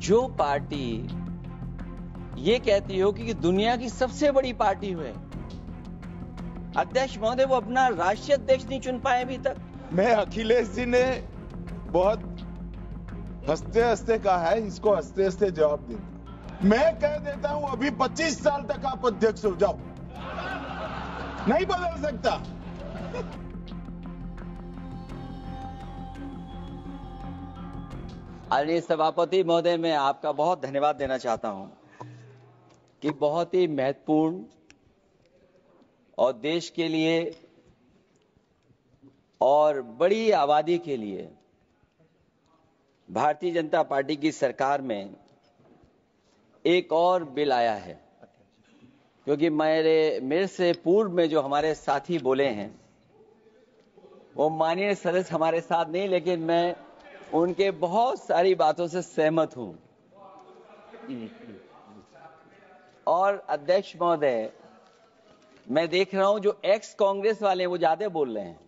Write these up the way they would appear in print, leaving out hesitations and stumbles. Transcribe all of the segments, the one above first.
जो पार्टी ये कहती हो कि दुनिया की सबसे बड़ी पार्टी है, अध्यक्ष महोदय वो अपना राष्ट्रीय अध्यक्ष नहीं चुन पाए अभी तक। मैं अखिलेश जी ने बहुत हंसते हंसते कहा है, इसको हंसते हंसते जवाब देना। मैं कह देता हूं अभी 25 साल तक आप अध्यक्ष हो जाओ, नहीं बदल सकता। आदरणीय सभापति महोदय, मैं आपका बहुत धन्यवाद देना चाहता हूं कि बहुत ही महत्वपूर्ण और देश के लिए और बड़ी आबादी के लिए भारतीय जनता पार्टी की सरकार में एक और बिल आया है। क्योंकि मेरे से पूर्व में जो हमारे साथी बोले हैं वो माननीय सदस्य हमारे साथ नहीं, लेकिन मैं उनके बहुत सारी बातों से सहमत हूं। और अध्यक्ष महोदय, मैं देख रहा हूं जो एक्स कांग्रेस वाले हैं वो ज्यादा बोल रहे हैं।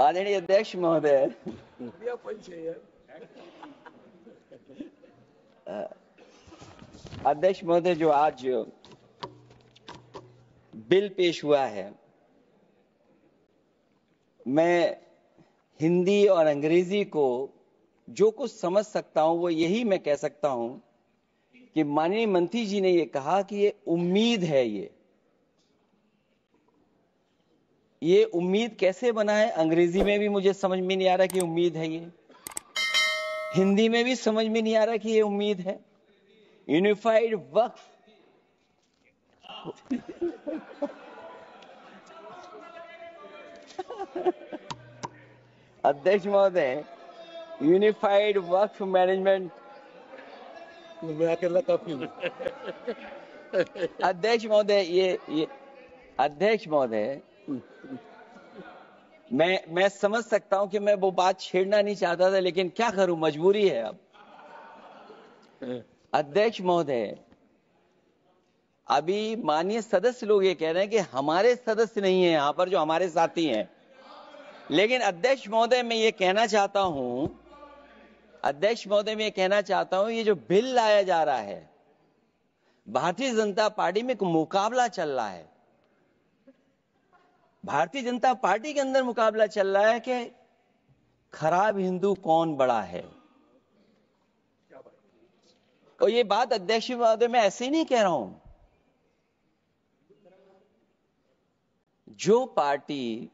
आदरणीय अध्यक्ष महोदय, अध्यक्ष महोदय, जो आज बिल पेश हुआ है, मैं हिंदी और अंग्रेजी को जो कुछ समझ सकता हूं वो यही मैं कह सकता हूं कि माननीय मंत्री जी ने ये कहा कि ये उम्मीद है। ये उम्मीद कैसे बना है, अंग्रेजी में भी मुझे समझ में नहीं आ रहा कि उम्मीद है, ये हिंदी में भी समझ में नहीं आ रहा कि ये उम्मीद है। यूनिफाइड वक्फ अध्यक्ष महोदय, यूनिफाइड वक्फ मैनेजमेंट, मैं अकेला काफी हूं। अध्यक्ष महोदय, ये अध्यक्ष महोदय, मैं समझ सकता हूं कि मैं वो बात छेड़ना नहीं चाहता था, लेकिन क्या करूं, मजबूरी है अब। अध्यक्ष महोदय, अभी माननीय सदस्य लोग ये कह रहे हैं कि हमारे सदस्य नहीं है यहां पर जो हमारे साथी हैं, लेकिन अध्यक्ष महोदय मैं ये कहना चाहता हूं, अध्यक्ष महोदय मैं ये कहना चाहता हूं, ये जो बिल लाया जा रहा है, भारतीय जनता पार्टी में एक मुकाबला चल रहा है। भारतीय जनता पार्टी के अंदर मुकाबला चल रहा है कि खराब हिंदू कौन बड़ा है। और ये बात अध्यक्ष महोदय मैं ऐसे ही नहीं कह रहा हूं। जो पार्टी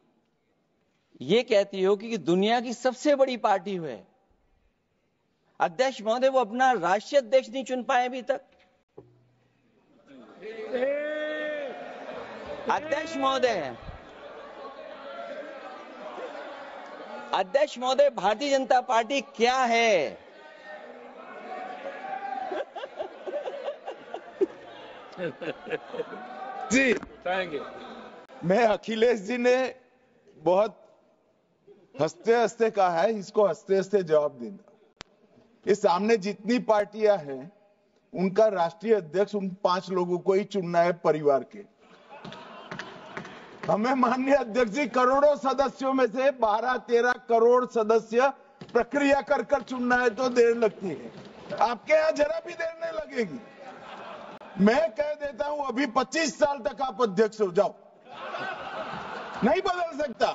ये कहती हो कि दुनिया की सबसे बड़ी पार्टी है, अध्यक्ष महोदय वो अपना राष्ट्रीय अध्यक्ष नहीं चुन पाए अभी तक। अध्यक्ष महोदय, अध्यक्ष महोदय, भारतीय जनता पार्टी क्या है? जी, मैं अखिलेश जी ने बहुत हंसते हंसते कहा है, इसको हंसते हंसते जवाब देना। इस सामने जितनी पार्टियां हैं उनका राष्ट्रीय अध्यक्ष उन 5 लोगों को ही चुनना है परिवार के। हमें माननीय अध्यक्ष जी करोड़ों सदस्यों में से 12-13 करोड़ सदस्य प्रक्रिया कर कर चुनना है तो देर लगती है। आपके यहां जरा भी देर नहीं लगेगी। मैं कह देता हूं अभी 25 साल तक आप अध्यक्ष हो जाओ, नहीं बदल सकता।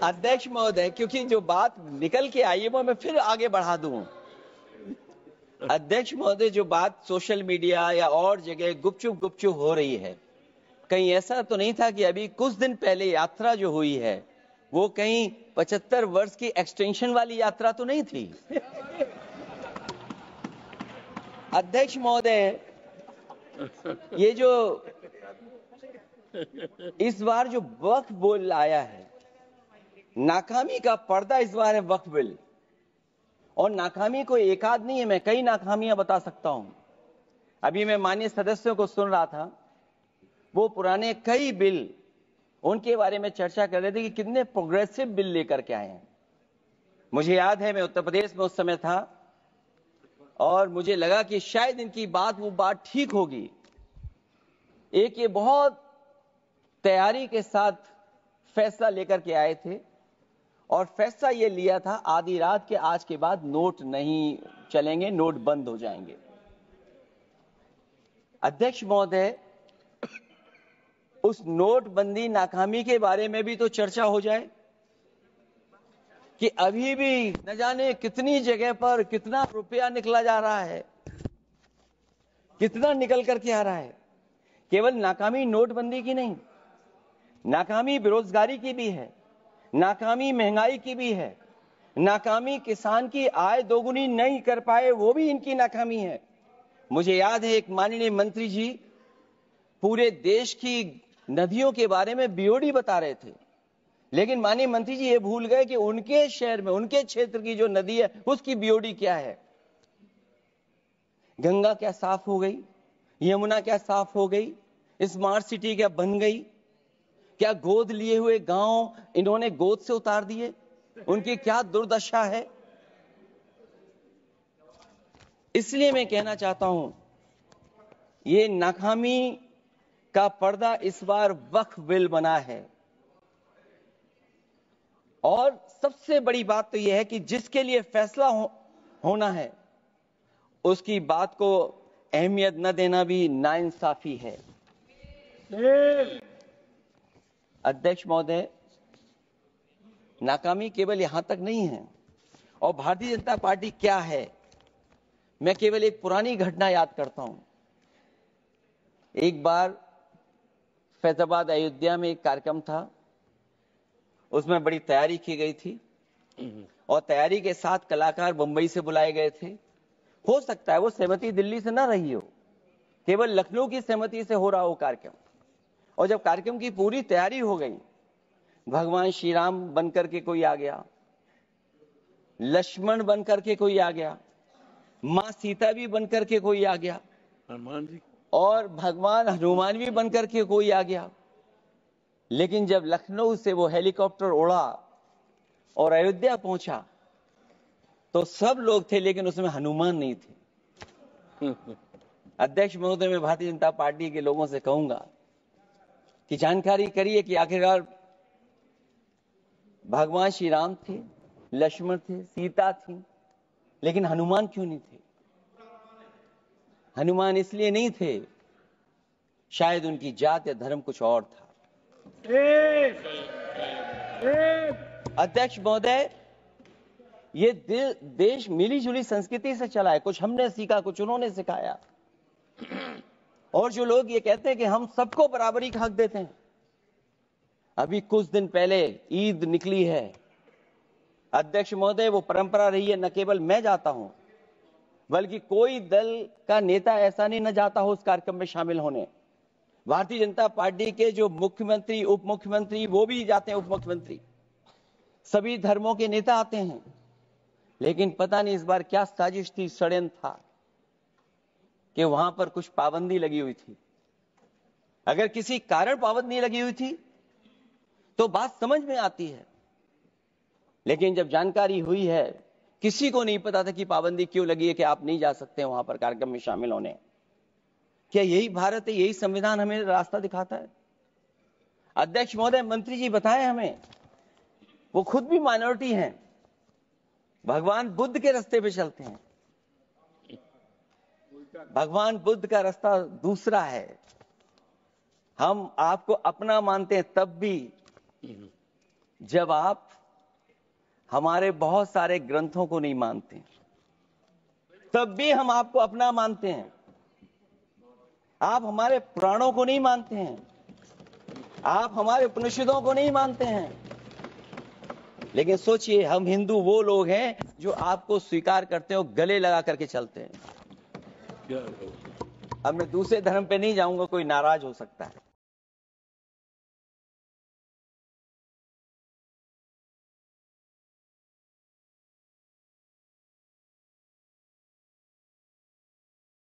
अध्यक्ष महोदय, क्योंकि जो बात निकल के आई है वो मैं फिर आगे बढ़ा दूं। अध्यक्ष महोदय, जो बात सोशल मीडिया या और जगह गुपचुप हो रही है, कहीं ऐसा तो नहीं था कि अभी कुछ दिन पहले यात्रा जो हुई है वो कहीं 75 वर्ष की एक्सटेंशन वाली यात्रा तो नहीं थी। अध्यक्ष महोदय, ये जो इस बार जो वक्फ बिल आया है, नाकामी का पर्दा इस बार है वक्फ बिल। और नाकामी कोई एक आध नहीं है, मैं कई नाकामियां बता सकता हूं। अभी मैं माननीय सदस्यों को सुन रहा था, वो पुराने कई बिल उनके बारे में चर्चा कर रहे थे कि कितने प्रोग्रेसिव बिल लेकर के आए हैं। मुझे याद है मैं उत्तर प्रदेश में उस समय था और मुझे लगा कि शायद इनकी बात वो बात ठीक होगी। एक ये बहुत तैयारी के साथ फैसला लेकर के आए थे और फैसला ये लिया था आधी रात के आज के बाद नोट नहीं चलेंगे, नोट बंद हो जाएंगे। अध्यक्ष महोदय, उस नोटबंदी नाकामी के बारे में भी तो चर्चा हो जाए कि अभी भी न जाने कितनी जगह पर कितना रुपया निकला जा रहा है, कितना निकल करके आ रहा है। केवल नाकामी नोटबंदी की नहीं, नाकामी बेरोजगारी की भी है, नाकामी महंगाई की भी है, नाकामी किसान की आय दोगुनी नहीं कर पाए वो भी इनकी नाकामी है। मुझे याद है एक माननीय मंत्री जी पूरे देश की नदियों के बारे में बीओडी बता रहे थे, लेकिन माननीय मंत्री जी ये भूल गए कि उनके शहर में, उनके क्षेत्र की जो नदी है उसकी बीओडी क्या है। गंगा क्या साफ हो गई, यमुना क्या साफ हो गई, स्मार्ट सिटी क्या बन गई, क्या गोद लिए हुए गांव इन्होंने गोद से उतार दिए, उनकी क्या दुर्दशा है। इसलिए मैं कहना चाहता हूं, ये नाकामी का पर्दा इस बार वक्फ बिल बना है। और सबसे बड़ी बात तो यह है कि जिसके लिए फैसला होना है उसकी बात को अहमियत न देना भी नाइंसाफी है। अध्यक्ष महोदय, नाकामी केवल यहां तक नहीं है। और भारतीय जनता पार्टी क्या है, मैं केवल एक पुरानी घटना याद करता हूं। एक बार फैजाबाद अयोध्या में एक कार्यक्रम था, उसमें बड़ी तैयारी की गई थी और तैयारी के साथ कलाकार मुंबई से बुलाए गए थे। हो सकता है वो सहमति दिल्ली से ना रही हो, केवल लखनऊ की सहमति से हो रहा हो कार्यक्रम। और जब कार्यक्रम की पूरी तैयारी हो गई, भगवान श्री राम बनकर के कोई आ गया, लक्ष्मण बनकर के कोई आ गया, मां सीता भी बनकर के कोई आ गया, हनुमान जी और भगवान हनुमान भी बनकर के कोई आ गया। लेकिन जब लखनऊ से वो हेलीकॉप्टर उड़ा और अयोध्या पहुंचा तो सब लोग थे, लेकिन उसमें हनुमान नहीं थे। अध्यक्ष महोदय, मैं भारतीय जनता पार्टी के लोगों से कहूंगा कि जानकारी करिए कि आखिरकार भगवान श्री राम थे, लक्ष्मण थे, सीता थी, लेकिन हनुमान क्यों नहीं थे। हनुमान इसलिए नहीं थे, शायद उनकी जात या धर्म कुछ और था। अध्यक्ष महोदय, ये देश मिली जुली संस्कृति से चला है। कुछ हमने सीखा, कुछ उन्होंने सिखाया। और जो लोग ये कहते हैं कि हम सबको बराबरी का हक देते हैं, अभी कुछ दिन पहले ईद निकली है। अध्यक्ष महोदय, वो परंपरा रही है, न केवल मैं जाता हूं बल्कि कोई दल का नेता ऐसा नहीं न जाता हो उस कार्यक्रम में शामिल होने। भारतीय जनता पार्टी के जो मुख्यमंत्री, उप मुख्यमंत्री, वो भी जाते हैं, उप मुख्यमंत्री, सभी धर्मों के नेता आते हैं। लेकिन पता नहीं इस बार क्या साजिश थी, षड्यंत्र था कि वहां पर कुछ पाबंदी लगी हुई थी। अगर किसी कारण पाबंदी लगी हुई थी तो बात समझ में आती है, लेकिन जब जानकारी हुई है, किसी को नहीं पता था कि पाबंदी क्यों लगी है कि आप नहीं जा सकते वहां पर कार्यक्रम में शामिल होने। क्या यही भारत है, यही संविधान हमें रास्ता दिखाता है? अध्यक्ष महोदय, मंत्री जी बताएं हमें, वो खुद भी माइनॉरिटी हैं, भगवान बुद्ध के रास्ते पे चलते हैं। भगवान बुद्ध का रास्ता दूसरा है। हम आपको अपना मानते हैं तब भी जब आप हमारे बहुत सारे ग्रंथों को नहीं मानते, तब भी हम आपको अपना मानते हैं। आप हमारे पुराणों को नहीं मानते हैं, आप हमारे उपनिषदों को नहीं मानते हैं, लेकिन सोचिए, हम हिंदू वो लोग हैं जो आपको स्वीकार करते हो, गले लगा करके चलते हैं। अब मैं दूसरे धर्म पे नहीं जाऊंगा, कोई नाराज हो सकता है।